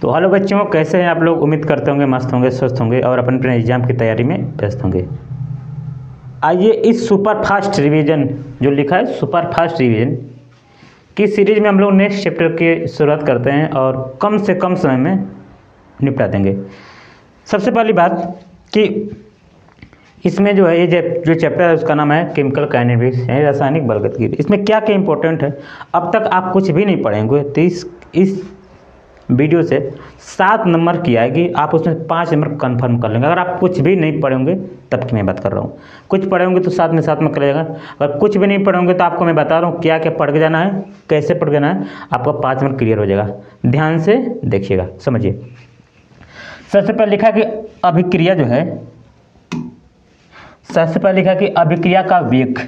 तो हेलो बच्चों, कैसे हैं आप लोग। उम्मीद करते होंगे मस्त होंगे, स्वस्थ होंगे और अपने अपने एग्जाम की तैयारी में व्यस्त होंगे। आइए इस सुपर फास्ट रिवीजन जो लिखा है सुपर फास्ट रिवीजन की सीरीज में हम लोग नेक्स्ट चैप्टर की शुरुआत करते हैं और कम से कम समय में निपटा देंगे। सबसे पहली बात कि इसमें जो है ये जो चैप्टर है उसका नाम है केमिकल काइनेटिक्स यानी रासायनिक बलगतिकी। इसमें क्या क्या इंपॉर्टेंट है, अब तक आप कुछ भी नहीं पढ़ेंगे तो इस वीडियो से 7 नंबर की आएगी, आप उसमें 5 नंबर कंफर्म कर लेंगे। अगर आप कुछ भी नहीं पढ़ेंगे तब की मैं बात कर रहा हूँ, कुछ पढ़ेंगे तो 7 में 7 में कर जाएगा। अगर कुछ भी नहीं पढ़ेंगे तो आपको मैं बता रहा हूँ क्या क्या पढ़ के जाना है, कैसे पढ़ के जाना है, आपका 5 नंबर क्लियर हो जाएगा। ध्यान से देखिएगा, समझिए। सबसे पहले लिखा कि अभिक्रिया जो है, सबसे पहले लिखा कि अभिक्रिया का वेग,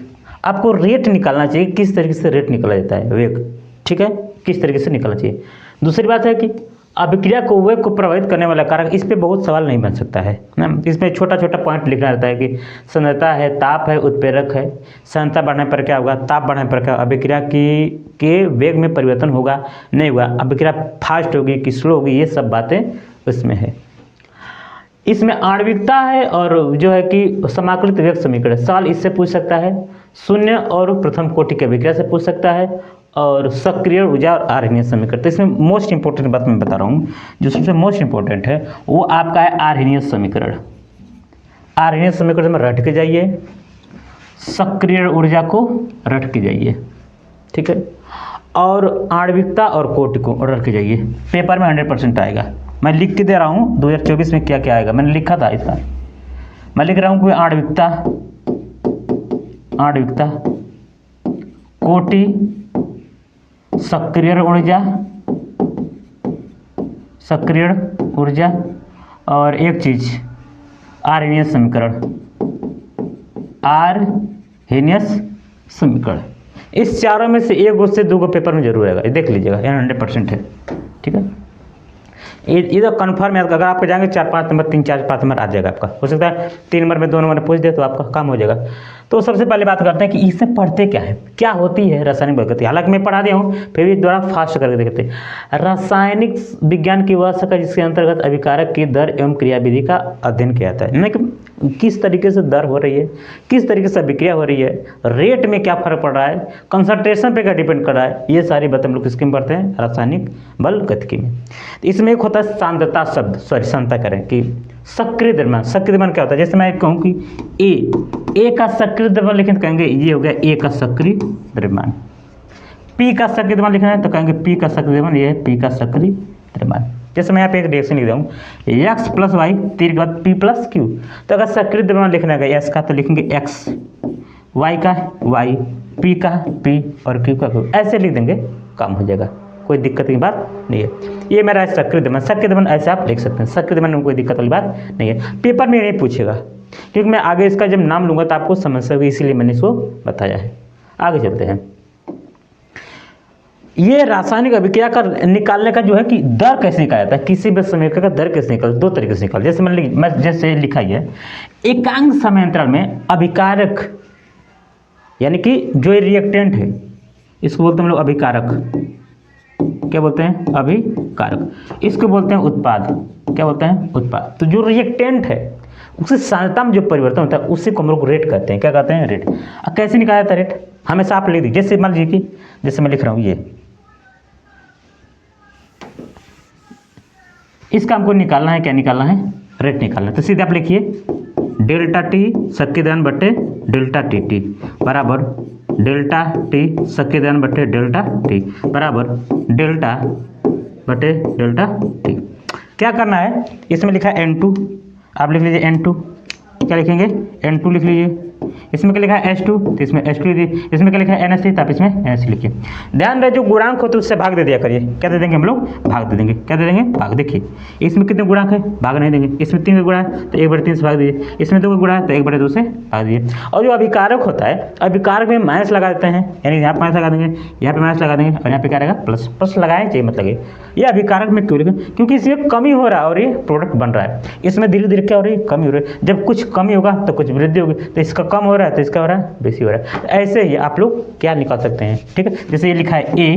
आपको रेट निकालना चाहिए, किस तरीके से रेट निकाला जाता है, वेग, ठीक है, किस तरीके से निकालना चाहिए। दूसरी बात है कि अभिक्रिया को वेग को प्रभावित करने वाला कारक, इस पे बहुत सवाल नहीं बन सकता है ना। इसमें छोटा छोटा पॉइंट लिखना रहता है कि सांद्रता है, ताप है, उत्प्रेरक है। सांद्रता बढ़ने पर क्या होगा, ताप बढ़ने पर क्या, अभिक्रिया के वेग में परिवर्तन होगा नहीं होगा, अभिक्रिया फास्ट होगी कि स्लो होगी, ये सब बातें उसमें है। इसमें आणविकता है और जो है कि समाकलित वेग समीकरण, सवाल इससे पूछ सकता है, शून्य और प्रथम कोटि की अभिक्रिया से पूछ सकता है, और सक्रिय ऊर्जा और आर्हीनीय समीकरण। तो इसमें मोस्ट इंपॉर्टेंट बात मैं बता रहा हूँ, जो सबसे मोस्ट इंपॉर्टेंट है वो आपका है आर्हीनीय समीकरण। आर्हीनीय समीकरण में रट के जाइए, सक्रिय ऊर्जा को रट के जाइए, ठीक है, और आणविकता और कोटि को रट के जाइए। पेपर में 100% आएगा, मैं लिख के दे रहा हूँ 2024 में क्या क्या आएगा, मैंने लिखा था इसका, मैं लिख रहा हूँ कि आणविकता, आणविकता, कोटि, सक्रिय ऊर्जा, सक्रिय ऊर्जा, और एक चीज आर्हीनीय समीकरण, आर्हीनीय समीकरण। इस चारों में से एक से 2 पेपर में जरूर आएगा, ये देख लीजिएगा, यह 100% है, ठीक है। ये तो कन्फर्म है, अगर आप जाएंगे 4-5 नंबर, 3-4-5 नंबर आ जाएगा आपका। हो सकता है 3 नंबर में 2 नंबर में पूछ दे तो आपका काम हो जाएगा। तो सबसे पहले बात करते हैं कि इससे पढ़ते क्या है, क्या होती है रासायनिक बलगतिकी। हालांकि मैं पढ़ा दिया हूँ, फिर भी थोड़ा फास्ट करके देखते हैं। रासायनिक विज्ञान की वह शाखा जिसके अंतर्गत अभिकारक की दर एवं क्रियाविधि का अध्ययन किया जाता है, यानी कि किस तरीके से दर हो रही है, किस तरीके से अभिक्रिया हो रही है, रेट में क्या फर्क पड़ रहा है, कंसंट्रेशन पे क्या डिपेंड कर रहा है, ये सारी बातें हम लोग किसके में पढ़ते हैं, रासायनिक बलगतिकी में। इसमें एक होता है सांद्रता शब्द, सांद्रता करें कि सक्रिय द्रव्यमान। सक्रिय द्रव्यमान क्या होता है, जैसे मैं कहूँ कि ए का सक्रिय द्रव्यमान लिखें तो कहेंगे ये हो गया ए का सक्रिय द्रव्यमान। पी का सक्रिय द्रव्यमान लिखना है तो कहेंगे पी का सक्रिय द्रव्यमान, ये है पी का सक्रिय द्रव्यमान। जैसे मैं यहाँ पे एक रिएक्शन लिख रहा हूँ, एक्स प्लस वाई, तीर के बाद पी प्लस क्यू। तो अगर सक्रिय द्रव्यमान लिखना है एस का तो लिखेंगे एक्स, वाई का वाई, पी का पी और क्यू का क्यू, ऐसे लिख देंगे, काम हो जाएगा, कोई दिक्कत की बात नहीं है। ये मेरा है सक्रिय द्रव्यमान। सक्रिय द्रव्यमान ऐसे आप लिख सकते हैं, सक्रिय द्रव्यमान में कोई दिक्कत वाली बात नहीं है। पेपर में नहीं पूछेगा क्योंकि मैं आगे इसका जब नाम लूंगा तो आपको समस्या होगी, इसीलिए मैंने इसको बताया है। आगे चलते हैं। ये रासायनिक अभिक्रिया का निकालने का जो है कि दर कैसे निकाला जाता है, किसी भी समीकरण का दर कैसे निकालता है, 2 तरीके से निकाल। जैसे मैं जैसे लिखा है, एकांक समयांतराल में अभिकारक यानी कि जो रिएक्टेंट है इसको बोलते हैं हम लोग अभिकारक। क्या बोलते हैं, अभिकारक। इसको बोलते हैं उत्पाद। क्या बोलते हैं, उत्पाद। तो जो रिएक्टेंट है उसकी सांद्रता में जो परिवर्तन होता है उसी को हम लोग रेट कहते हैं। क्या कहते हैं, रेट। अब कैसे निकाला जाता है रेट, हमेशा आप लिख दीजिए। जैसे मान लीजिए कि जैसे मैं लिख रहा हूँ ये, इसका हमको निकालना है, क्या निकालना है, रेट निकालना है। तो सीधे आप लिखिए डेल्टा टी सक्रिय द्रव्यमान बटे डेल्टा टी टी बराबर डेल्टा टी सक्रिय द्रव्यमान बटे डेल्टा टी बराबर डेल्टा बटे डेल्टा टी। क्या करना है, इसमें लिखा है N2, आप लिख लीजिए N2। क्या लिखेंगे, N2 लिख लीजिए। इसमें क्या लिखा है H2, तो इसमें H2 लिखिए। इसमें क्या लिखा है NH3, तो आप इसमें NH3 लिखिए। ध्यान रहे जो गुणांक होते हैं उससे भाग दे दिया करिए। क्या दे देंगे हम लोग, भाग दे देंगे। क्या दे देंगे, भाग। देखिए इसमें कितने गुणांक है, भाग नहीं देंगे। इसमें 3 का गुणा है तो 1/3 से भाग दीजिए। इसमें 2 का गुणा है तो 1/2 से भाग दीजिए। और जो अभिकारक होता है, अभिकारक में माइनस लगा देते हैं, यानी यहाँ पर माइनस लगा देंगे, यहाँ पे माइनस लगा देंगे और यहाँ पे क्या रहेगा, प्लस। प्लस लगाए चाहिए, मतलब ये अभिकारक में क्यों लिखें, क्योंकि इसमें कमी हो रहा है और ये प्रोडक्ट बन रहा है। इसमें धीरे धीरे क्या हो रही है, कमी हो रही है। जब कुछ कमी होगा तो कुछ वृद्धि होगी, तो इसका कम हो रहा है तो इसका हो रहा है बेसी हो रहा है। ऐसे ही आप लोग क्या निकाल सकते हैं, ठीक है। जैसे ये लिखा है a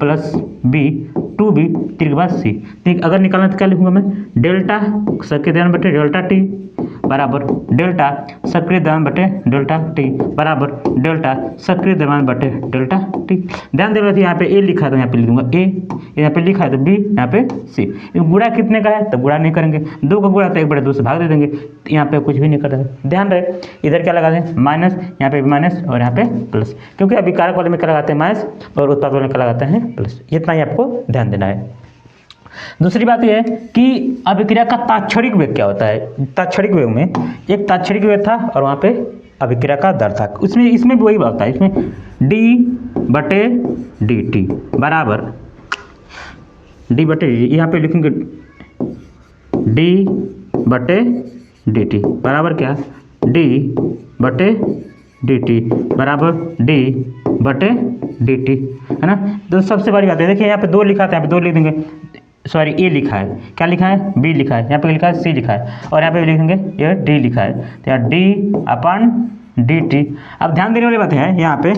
प्लस बी 2b 3 के बाद c, ठीक। अगर निकालना तो क्या लिखूंगा मैं, डेल्टा सक्रिय द्रव्यमान बटे डेल्टा टी बराबर डेल्टा सक्रिय द्रव्यमान बटे डेल्टा टी बराबर डेल्टा सक्रिय द्रव्यमान बटे डेल्टा टी। ध्यान देना, यहाँ पे ए लिखा है तो यहाँ पे लिख दूंगा a, यहाँ पे लिखा है तो b, यहाँ पे c। गुणा कितने का है तो गुणा नहीं करेंगे, 2 का गुणा तो 1/2 से भाग दे देंगे, यहाँ पे कुछ भी नहीं कर रहे। ध्यान रहे इधर क्या लगा दें माइनस, यहाँ पे माइनस और यहाँ पे प्लस, क्योंकि अभिकारक वाले में क्या लगाते हैं माइनस और उत्पादक वाले में क्या लगाते हैं प्लस। इतना ही आपको ध्यान देना है। दूसरी बात यह है कि अभिक्रिया का ताक्षणिक वेग क्या होता है। ताक्षणिक वेग में एक ताक्षणिक वेग था और वहाँ पे अभिक्रिया का दर था, इसमें भी वही बात है, इसमें d/dt बराबर d/, यहाँ पे लिखेंगे d/dt बराबर क्या, d/dt बराबर d/dt, है ना। तो सबसे बड़ी बात है, देखिए यहाँ पे 2 लिखा था, यहाँ पे 2 लिख देंगे, सॉरी ए लिखा है, क्या लिखा है बी लिखा है, यहाँ पे लिखा है सी लिखा है और यहाँ पे लिखेंगे ये डी लिखा है, तो यहाँ d/dt। अब ध्यान देने वाली बात है यहाँ पे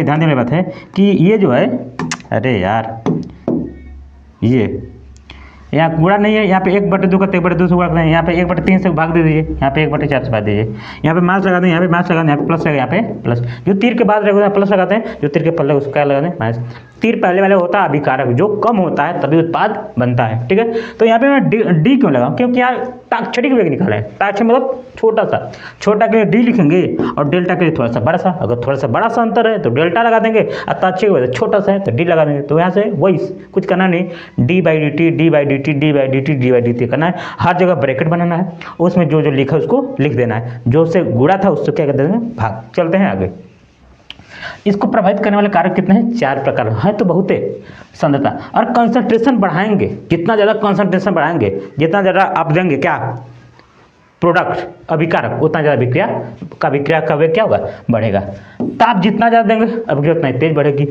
ध्यान देने वाली बात है कि ये जो है, अरे यार ये यहाँ गुणा नहीं है, यहाँ पे 1/2 का 1/2 से गुणा करना है, यहाँ पे 1/3 से भाग दे दीजिए, यहाँ पे 1/4 से भाग दीजिए, यहाँ पे माइनस लगा दें, यहाँ पे माइनस लगा दें, यहाँ पे प्लस लगा, यहाँ पे प्लस, जो तीर के बाद रहेगा प्लस लगाते हैं, जो तीर के पहले उसको क्या लगा दें माइनस। तीर पहले वाले होता है अभिकारक, जो कम होता है तभी उत्पाद बनता है, ठीक है। तो यहाँ पे मैं डी क्यों लगाऊं, क्योंकि यहाँ ताक्षणिक वेग निकाला है, ताक्षणिक मतलब छोटा के लिए डी लिखेंगे और डेल्टा के लिए थोड़ा सा बड़ा सा, अगर थोड़ा सा बड़ा सा अंतर है तो डेल्टा लगा देंगे और ताक्षणिक वेग छोटा सा है तो डी लगा देंगे। तो यहाँ से वही कुछ करना नहीं, d/dt करना है, हर जगह ब्रैकेट बनाना है, उसमें जो जो लिखा है उसको लिख देना है, जो उससे गुणा था उससे क्या कर देंगे भाग। चलते हैं आगे। इसको प्रभावित करने वाले कारक कितने हैं, 4 प्रकार है, तो बहुत है। सांद्रता और कंसंट्रेशन बढ़ाएंगे, जितना ज़्यादा कंसंट्रेशन बढ़ाएंगे, जितना ज़्यादा आप देंगे क्या प्रोडक्ट अभिकारक, उतना ज़्यादा अभिक्रिया का वेग क्या होगा बढ़ेगा। ताप जितना ज़्यादा देंगे अभिक्रिया उतना ही तेज बढ़ेगी।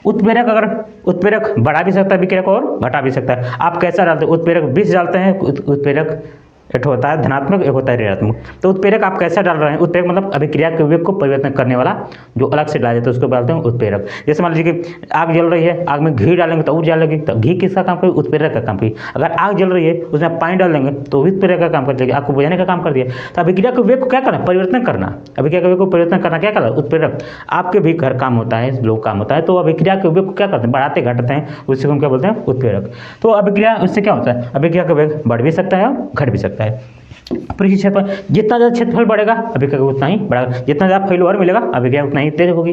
उत्प्रेरक बढ़ा भी सकता है अभिक्रिया को और घटा भी सकता है। आप कैसा डालते हैं, उत्प्रेरक 20 डालते हैं, उत्प्रेरक एक होता है धनात्मक, एक होता है ऋणात्मक। तो उत्प्रेरक आप कैसा डाल रहे हैं, उत्प्रेरक मतलब अभिक्रिया के वेग को परिवर्तन करने वाला जो अलग से डाला जाता है उसको बोलते हैं उत्प्रेरक। जैसे मान लीजिए कि आग जल रही है, आग में घी डालेंगे तो ऊर्जा लगेगी, तो घी किसका काम करेगी, उत्प्रेरक का काम करेगी। अगर आग जल रही है उसमें पानी डाल देंगे तो भी उत्प्रेरक का काम कर देगी, आपको बुझाने का काम कर दिया। तो अभिक्रिया के वेग को क्या करना, परिवर्तन करना, अभिक्रिया के वेग को परिवर्तन करना क्या करना उत्प्रेरक। आपके भी घर काम होता है, लोग काम होता है, तो अभिक्रिया के वेग को क्या करते हैं बढ़ाते घटाते हैं, उससे हम क्या बोलते हैं उत्प्रेरक। तो अभिक्रिया उससे क्या होता है, अभिक्रिया का वेग बढ़ भी सकता है और घट भी सकता है। परिधि क्षेत्रफल, जितना ज़्यादा क्षेत्रफल बढ़ेगा अभिक्रिया उतना ही बढ़ेगा, जितना ज़्यादा फैलोवर मिलेगा अभिक्रिया उतना ही तेज होगी।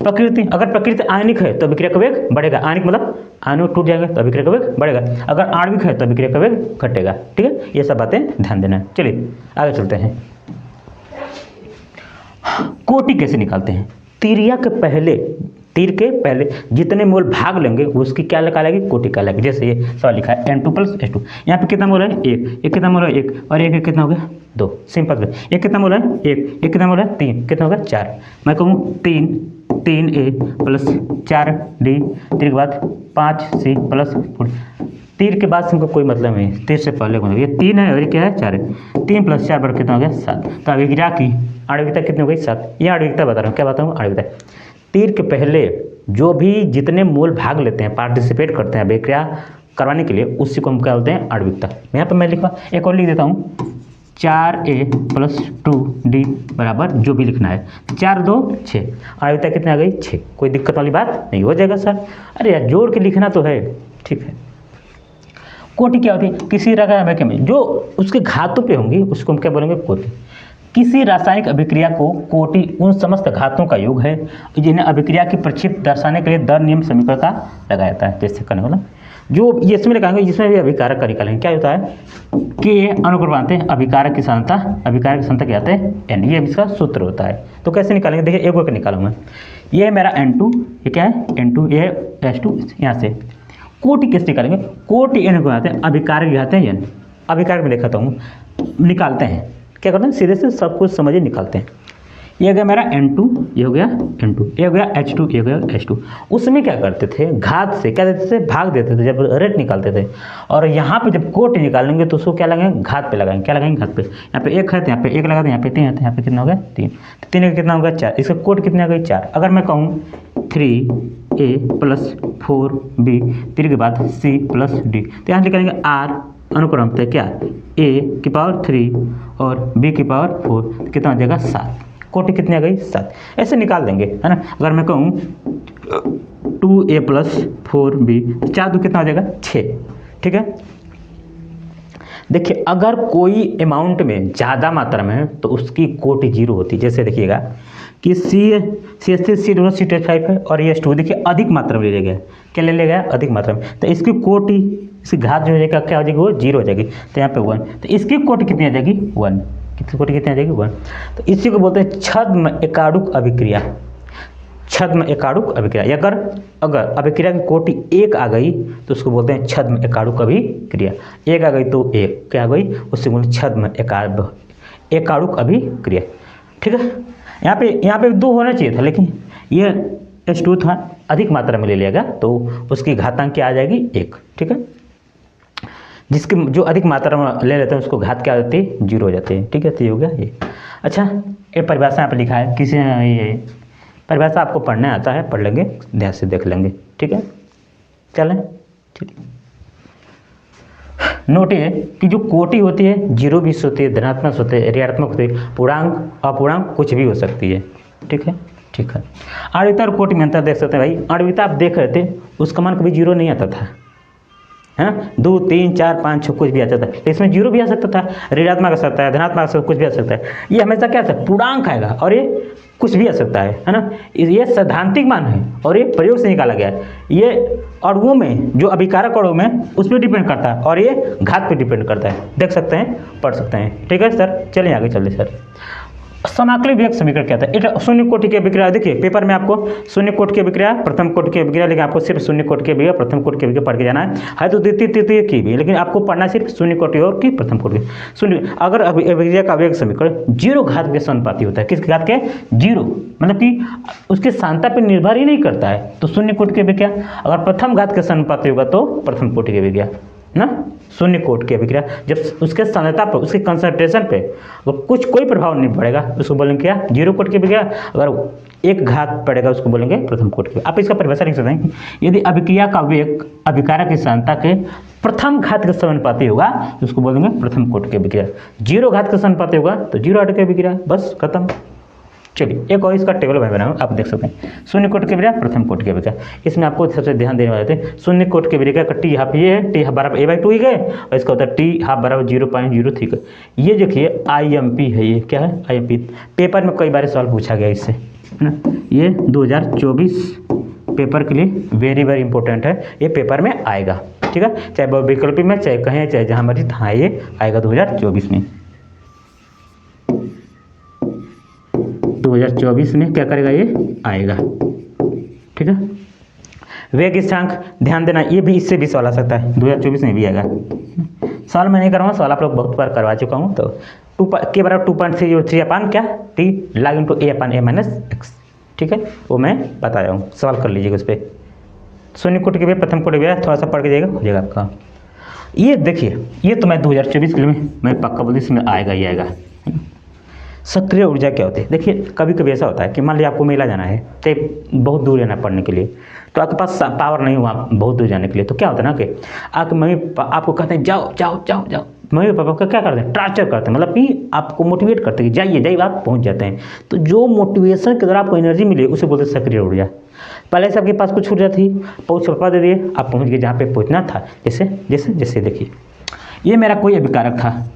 प्रकृति, अगर प्रकृति आयनिक है तो अभिक्रिया का वेग बढ़ेगा, आयनिक मतलब आयन टूट जाएगा तो अभिक्रिया का वेग बढ़ेगा, अगर आणविक है तो अभिक्रिया का वेग घटेगा, ठीक है। ये सब बातें ध्यान देना है। चलिए आगे चलते हैं। कोटि कैसे निकालते हैं, तीर के पहले जितने मोल भाग लेंगे उसकी क्या निकालेगी, कोटि का लगेगी। जैसे ये सवाल लिखा है N2 + H2, यहाँ पे कितना मोल है 1, एक कितना मोल है 1 और एक कितना हो गया 2, सिंपल। एक कितना मोल है 1, एक कितना मोल है 3, कितना हो गया 4। मैं कहूँ 3A + 4D, तीर के बाद 5C + 4। तीर के बाद से हमको कोई मतलब नहीं, तीर से पहले को ये 3 है और ये क्या है 4 है, 3 + 4 बराबर कितना हो गया 7। तो अभिक्रिया की आणविकता कितनी हो गई 7। ये आणविकता बता रहा हूँ, क्या बता रहा हूँ आणविकता। तीर के पहले जो भी जितने मोल भाग लेते हैं, पार्टिसिपेट करते हैं अभिक्रिया करवाने के लिए, उसी को हम क्या बोलते हैं आणविकता। यहाँ पर मैं लिखा एक और लिख देता हूँ, 4A + 2D बराबर जो भी लिखना है 4 2 6। आणविकता कितनी आ गई 6। कोई दिक्कत वाली बात नहीं, हो जाएगा सर। अरे यार जोड़ के लिखना तो है, ठीक है। कोटि क्या होती है, किसी रासायनिक में जो उसके घातों पे होंगी उसको हम क्या बोलेंगे कोटि। किसी रासायनिक अभिक्रिया को कोटि उन समस्त घातों का योग है जिन्हें अभिक्रिया की प्रक्षेप दर्शाने के लिए दर नियम समीकरण का लगाया जाता है। जैसे करने वाला जो ये इसमें लगाएंगे, जिसमें भी अभिकारक का निकालेंगे क्या होता है कि अनुक्रम मानते हैं अभिकारक की सांद्रता क्या आते हैं N, ये इसका सूत्र होता है। तो कैसे निकालेंगे, देखिए एक बार निकालूँ मैं, ये है मेरा N2, ये क्या है N2, ये है H2। यहाँ से कोटि कैसे निकालेंगे, कोटि N को आते हैं, अभिकारक आते हैं N। अभिकारक में दिखाता हूँ, निकालते हैं क्या करते हैं, सीधे से सब कुछ समझिए निकालते हैं। ये हो गया मेरा N2, ये हो गया N2, ये हो गया H2, ये हो गया H2। उसमें क्या करते थे, घात से क्या देते थे, भाग देते थे जब रेट निकालते थे। और यहाँ पे जब कोट निकालेंगे तो उसको क्या लगाएंगे, घात पे लगाएंगे। क्या लगाएंगे, घात पे। यहाँ पे 1 है तो यहाँ पे 1 लगा दें, यहाँ पे 3 है तो यहाँ पे कितना हो गया, 3। तो 3 का कितना होगा, 4। इसका कोट कितना हो गया, 4। अगर मैं कहूँ 3A + 4B, 3 के बाद C + D, तो यहाँ निकालेंगे R अनुक्रम पे क्या, A⁴ और B⁴, कितना हो जाएगा, 7। कोटि कितनी आ गई, 7। ऐसे निकाल देंगे, है ना। अगर मैं कहूँ 2A + 4B, 4 दूनी कितना हो जाएगा, 6। ठीक है। देखिए अगर कोई अमाउंट में ज़्यादा मात्रा में है तो उसकी कोटि 0 होती है। जैसे देखिएगा कि C2H5 है और ये H2 देखिए अधिक मात्रा में ले गया। क्या ले लेगा, अधिक मात्रा में, तो इसकी कोटि, इसकी घात जो हो जाएगा क्या हो जाएगी, वो 0 हो जाएगी। तो यहाँ पे 1, तो इसकी कोटि कितनी आ जाएगी, 1। कितनी कोटि कितनी आ जाएगी, 1। तो इसी को बोलते हैं छद्म एकाणुक अभिक्रिया। छद्म एकाणुक अभिक्रिया। अगर अभिक्रिया की कोटि 1 आ गई तो उसको बोलते हैं छद्म एकाणुक अभिक्रिया। 1 आ गई तो 1 क्या आ गई, उससे बोलते छद्म एकाणुक अभिक्रिया। ठीक है। यहाँ पे 2 होना चाहिए था, लेकिन ये H2 था, अधिक मात्रा में ले लिया गया तो उसकी घातांक क्या आ जाएगी, 1। ठीक है। जिसके जो अधिक मात्रा में ले लेते हैं उसको घात क्या होती है, 0 हो जाती है। ठीक है। तो ये हो गया ये। अच्छा, ये परिभाषा यहाँ पर लिखा है, किसी ये परिभाषा आपको पढ़ने आता है, पढ़ लेंगे, ध्यान से देख लेंगे। ठीक है, चलें। ठीक। नोट ये कि जो कोटि होती है 0 भी होती है, धनात्मक होते हैं, ऋणात्मक होते हैं, पूर्णांक अपूर्णांक कुछ भी हो सकती है। ठीक है। ठीक है। आणविकता और कोटि में अंतर देख सकते हैं भाई। आणविकता आप देख रहे थे, उसका मान कभी 0 नहीं आता था, है 2 3 4 5 6 कुछ भी आ सकता है। तो इसमें 0 भी आ सकता था, ऋणात्मक आ सकता है, धनात्मक आ सकता है, कुछ भी आ सकता है। ये हमेशा क्या है, पूर्णांक आएगा और ये कुछ भी आ सकता है ना। ये सैद्धांतिक मान है और ये प्रयोग से निकाला गया है। ये अणुओं में जो अभिकारक अणु में उस पर डिपेंड करता है और ये घात पे डिपेंड करता है। देख सकते हैं, पढ़ सकते हैं। ठीक है सर, चलिए आगे चलिए सर। समाकलित विभक्त समीकरण क्या था, ये शून्य कोटि की अभिक्रिया। देखिए पेपर में आपको शून्य कोटि की अभिक्रिया, प्रथम कोटि की अभिक्रिया, लेकिन आपको सिर्फ शून्य कोटि की अभिक्रिया, प्रथम कोटि की अभिक्रिया पढ़ के जाना है तो द्वितीय तृतीय की भी, लेकिन आपको पढ़ना सिर्फ शून्य कोटि और की प्रथम कोटि। शून्य अगर अभिक्रिया का वेग समीकरण 0 घात के समानुपाती होता है, किस घात के, 0, मतलब कि उसकी सांता पर निर्भर ही नहीं करता है, तो शून्य कोटि की अभिक्रिया। अगर प्रथम घात के समानुपाती होगा तो प्रथम कोटि की अभिक्रिया ना। शून्य कोटि की अभिक्रिया जब उसके सांद्रता पर, उसके कंसंट्रेशन पे कोई प्रभाव नहीं पड़ेगा उसको बोलेंगे क्या, 0 कोटि की अभिक्रिया। अगर 1 घात पड़ेगा उसको बोलेंगे प्रथम कोटि की। आप इसका परिभाषा लिख सकते हैं, यदि अभिक्रिया का वेग अभिकारक की सांद्रता के प्रथम घात के समानुपाती होगा तो उसको बोलेंगे प्रथम कोटि की अभिक्रिया। 0 घात के समानुपाती होगा तो 0 घात की अभिक्रिया, बस खत्म। चलिए एक और इसका टेबल मैं बनाऊँ, आप देख सकते हैं। शून्य कोटि की अभिक्रिया, प्रथम कोटि की अभिक्रिया। इसमें आपको सबसे ध्यान देने वाले थे, शून्य कोटि की अभिक्रिया का टी हाफ ये है, टी हाफ बराबर A/2 ही गए, और इसका होता है टी हाफ बराबर 0.03। ये देखिए IMP है, ये क्या है IMP। पेपर में कई बार सवाल पूछा गया इससे, है ना। ये 2024 पेपर के लिए वेरी वेरी इंपॉर्टेंट है, ये पेपर में आएगा। ठीक है, चाहे वो विकल्प में, चाहे कहें, चाहे जहाँ मर्जी, हाँ ये आएगा 2024 में। 2024 में क्या करेगा, ये आएगा। ठीक है। वेग स्थिरांक ध्यान देना, ये भी इससे भी सवाल आ सकता है, 2024 में भी आएगा। सवाल मैं नहीं कराऊंगा, सवाल आप लोग बहुत बार करवा चुका हूँ। तो के बराबर 2.303 अपान क्या, टी log into A/A-x। ठीक है, वो मैं बताया हूँ, सवाल कर लीजिएगा उस पर। शून्य कोटि के भी, प्रथम कोटि भी, थोड़ा सा पढ़ के जाएगा, हो जाएगा आपका। ये देखिए, ये तो मैं 2024 के लिए मैं पक्का बोलती, इसमें आएगा ही आएगा। सक्रिय ऊर्जा क्या होती है, देखिए कभी कभी ऐसा होता है कि मान लीजिए आपको मेला जाना है, चाहे बहुत दूर जाना पढ़ने के लिए, तो आपके पास पावर नहीं हुआ बहुत दूर जाने के लिए, तो क्या होता है ना कि आपके मम्मी आपको कहते हैं जाओ जाओ जाओ जाओ। मम्मी पापा का क्या करते हैं, टॉर्चर करते हैं, मतलब कि आपको मोटिवेट करते हैं कि जाइए जाइए, आप पहुँच जाते हैं। तो जो मोटिवेशन के द्वारा आपको एनर्जी मिली उसे बोलते हैं सक्रिय ऊर्जा। पहले से आपके पास कुछ ऊर्जा थी, पापा दे दिए, आप पहुँच गए जहाँ पे पहुँचना था। जैसे जैसे जैसे देखिए, ये मेरा कोई अभिकारक था,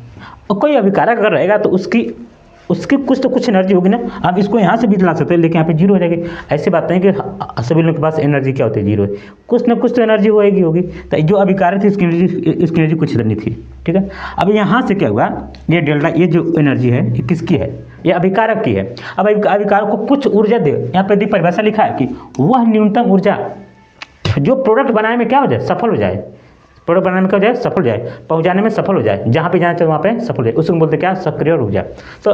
और कोई अभिकारक अगर रहेगा तो उसकी कुछ तो कुछ एनर्जी होगी ना। आप इसको यहाँ से भी ला सकते हैं, लेकिन यहाँ पे 0 हो जाएगी। ऐसी बात नहीं कि सभी लोगों के पास एनर्जी क्या होती है, 0 है, कुछ ना कुछ तो एनर्जी होगी। तो जो अभिकारक थी इसकी एनर्जी कुछ नहीं थी। ठीक है। अब यहाँ से क्या हुआ, ये डेल्टा, ये जो एनर्जी है ये किसकी है, ये अभिकारक की है। अब अभिकारक को कुछ ऊर्जा दे, यहाँ पे परिभाषा लिखा है कि वह न्यूनतम ऊर्जा जो प्रोडक्ट बनाने में क्या हो जाए, सफल हो जाए, प्रोडक्ट बनाने में क्या हो जाए, सफल हो जाए, पहुँचाने में सफल हो जाए, जहाँ पे जाना चाहिए वहाँ पे सफल हो जाए, उसको बोलते क्या, सक्रिय ऊर्जा। तो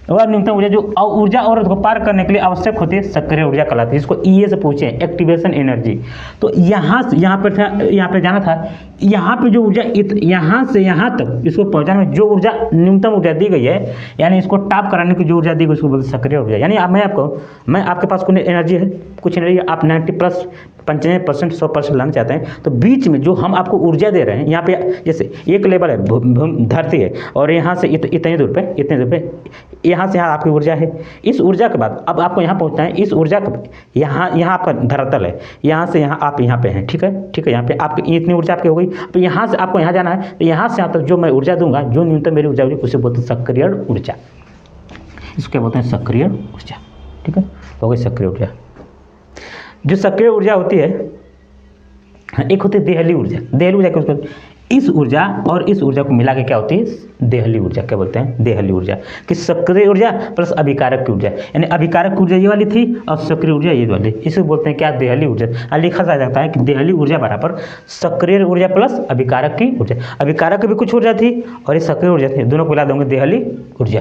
वह न्यूनतम ऊर्जा जो ऊर्जा अवरोध को पार करने के लिए आवश्यक होती है सक्रिय ऊर्जा कहलाती है। इसको ईए से पूछे एक्टिवेशन एनर्जी। तो यहाँ पे जाना था, यहाँ पे जो ऊर्जा यहाँ से यहाँ तक इसको पहुँचाने में जो ऊर्जा न्यूनतम ऊर्जा दी गई है, यानी इसको टॉप कराने की जो ऊर्जा दी गई उसको बोलते सक्रिय ऊर्जा। यानी मैं आपके पास कोई एनर्जी है, कुछ एनर्जी आप 90+ 95% 100% लाना चाहते हैं, तो बीच में जो हम आपको ऊर्जा दे रहे हैं, यहाँ पे जैसे एक लेवल है धरती है और यहाँ से इतने दूर पे यहाँ से यहाँ आपकी ऊर्जा है। इस ऊर्जा के बाद अब आपको यहाँ पहुँचना है। इस ऊर्जा के यहाँ आपका धरातल है, यहाँ से यहाँ आप यहाँ पे हैं, ठीक है। यहाँ पे आपकी इतनी ऊर्जा आपकी हो गई। तो यहाँ से आपको यहाँ जाना है, तो यहाँ से यहाँ तक जो मैं ऊर्जा दूंगा, जो न्यूनतम मेरी ऊर्जा होगी, उसे बोलते हैं सक्रिय ऊर्जा। इसको क्या बोलते हैं? सक्रिय ऊर्जा, ठीक है। हो गई सक्रिय ऊर्जा। जो सक्रिय ऊर्जा होती है, एक होती है देहली ऊर्जा। देहली ऊर्जा क्या होती है? इस ऊर्जा और इस ऊर्जा को मिला के क्या होती है? देहली ऊर्जा। क्या बोलते हैं? देहली ऊर्जा। कि सक्रिय ऊर्जा प्लस अभिकारक की ऊर्जा, यानी अभिकारक ऊर्जा ये वाली थी और सक्रिय ऊर्जा ये वाली, इसे बोलते हैं क्या? देहली ऊर्जा। लिखा जाता है कि देहली ऊर्जा बराबर सक्रिय ऊर्जा प्लस अभिकारक की ऊर्जा। अभिकारक की भी कुछ ऊर्जा थी और ये सक्रिय ऊर्जा थी, दोनों को मिला देंगे देहली ऊर्जा।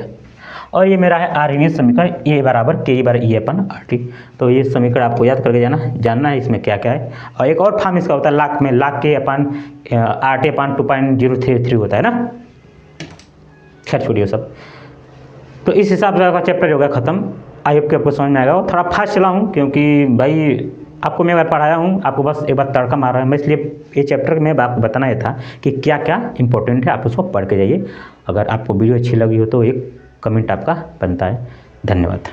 और ये मेरा है आर्यनीय समीकरण, ए बराबर के बार ई अपन आर टी। तो ये समीकरण आपको याद करके जानना है इसमें क्या क्या है। और एक और फॉर्म इसका होता है लाख में, लाख के अपन आर टी अपन 2.033 होता है ना। खैर छोड़िए सब। तो इस हिसाब से आपका चैप्टर हो गया खत्म। आई होप कि आपको समझ में आएगा। और थोड़ा फास्ट चला हूँ क्योंकि भाई आपको मैं बार पढ़ाया हूँ, आपको बस एक बार तड़का मार रहा है मैं, इसलिए ये चैप्टर में आपको बताना ये था कि क्या क्या इंपॉर्टेंट है, आप उसको पढ़ के जाइए। अगर आपको वीडियो अच्छी लगी हो तो एक कमेंट आपका बनता है। धन्यवाद।